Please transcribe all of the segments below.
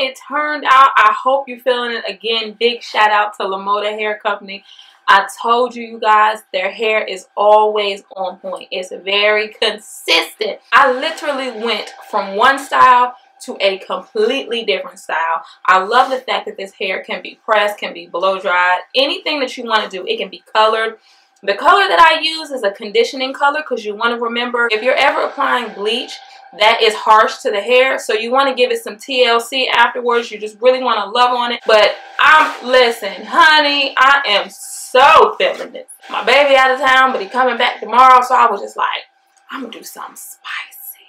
it turned out. I hope you're feeling it. Again, big shout out to Lemoda Hair Company. I told you, you guys, their hair is always on point. It's very consistent. I literally went from one style to a completely different style. I love the fact that this hair can be pressed, can be blow dried, anything that you want to do. It can be colored. The color that I use is a conditioning color because you want to remember, if you're ever applying bleach, that is harsh to the hair, so you want to give it some TLC afterwards. You just really want to love on it. But listen, honey, I am so feminine. My baby out of town, but he coming back tomorrow, so I was just like, I'm gonna do something spicy.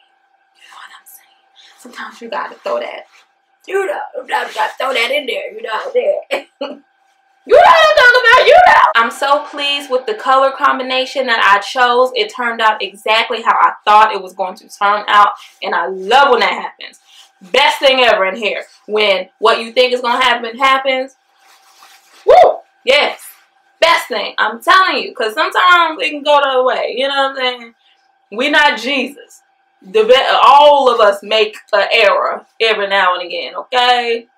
You know what I'm saying? Sometimes you gotta throw that, you know, you gotta throw that in there, you know, there. You know what I'm talking about, you know. I'm so pleased with the color combination that I chose. It turned out exactly how I thought it was going to turn out, and I love when that happens. Best thing ever in hair. When what you think is going to happen happens. Woo! Yes. Best thing. I'm telling you, because sometimes it can go the other way. You know what I'm saying? We're not Jesus. All of us make an error every now and again, okay?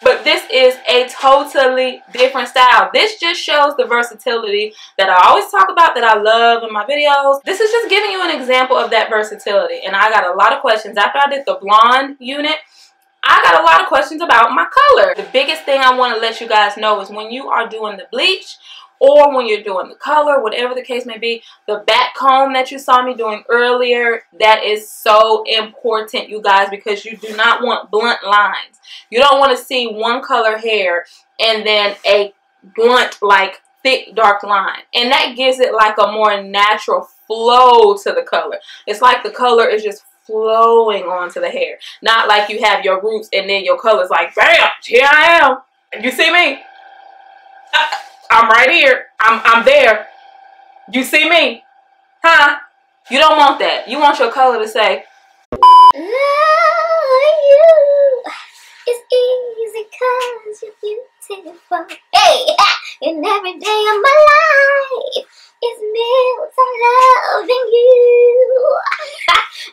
But this is a totally different style. This just shows the versatility that I always talk about, that I love in my videos. This is just giving you an example of that versatility. And I got a lot of questions. After I did the blonde unit, I got a lot of questions about my color. The biggest thing I want to let you guys know is when you are doing the bleach, or when you're doing the color, whatever the case may be, the back comb that you saw me doing earlier, that is so important, you guys, because you do not want blunt lines. You don't want to see one color hair and then a blunt, like thick, dark line. And that gives it like a more natural flow to the color. It's like the color is just flowing onto the hair. Not like you have your roots and then your color's like, bam, here I am. You see me? I'm right here. I'm there. You see me? Huh? You don't want that. You want your color to say, love you. It's easy cause you're beautiful. Hey! And every day of my life is built on loving you.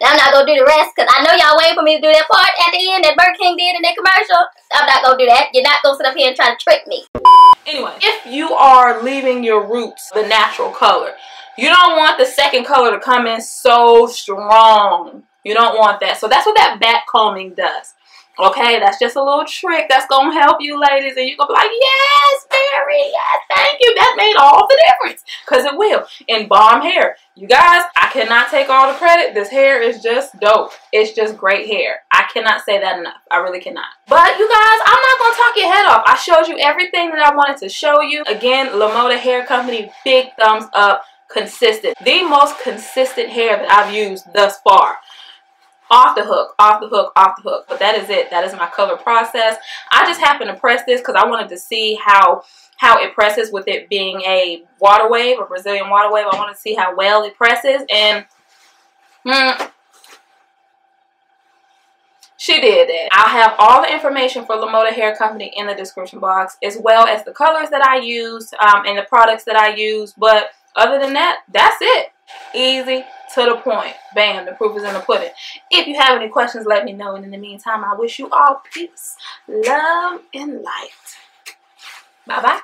I'm not gonna do the rest because I know y'all waiting for me to do that part at the end that Burger King did in that commercial. I'm not gonna do that. You're not gonna sit up here and try to trick me. Anyway, if you are leaving your roots the natural color, you don't want the second color to come in so strong. You don't want that. So that's what that back combing does. Okay, that's just a little trick that's going to help you ladies. And you're going to be like, yes, Mary, yes, thank you. That made all the difference. Because it will. In bomb hair. You guys, I cannot take all the credit. This hair is just dope. It's just great hair. I cannot say that enough. I really cannot. But you guys, I'm not going to talk your head off. I showed you everything that I wanted to show you. Again, Lemoda Hair Company, big thumbs up. Consistent. The most consistent hair that I've used thus far. Off the hook, off the hook, off the hook. But that is it. That is my color process. I just happened to press this because I wanted to see how it presses with it being a water wave, a Brazilian water wave. I wanted to see how well it presses, and she did that. I'll have all the information for Lemoda Hair Company in the description box, as well as the colors that I used and the products that I use. But other than that, that's it. Easy to the point. Bam, the proof is in the pudding. If you have any questions, let me know. And in the meantime, I wish you all peace, love, and light. Bye-bye.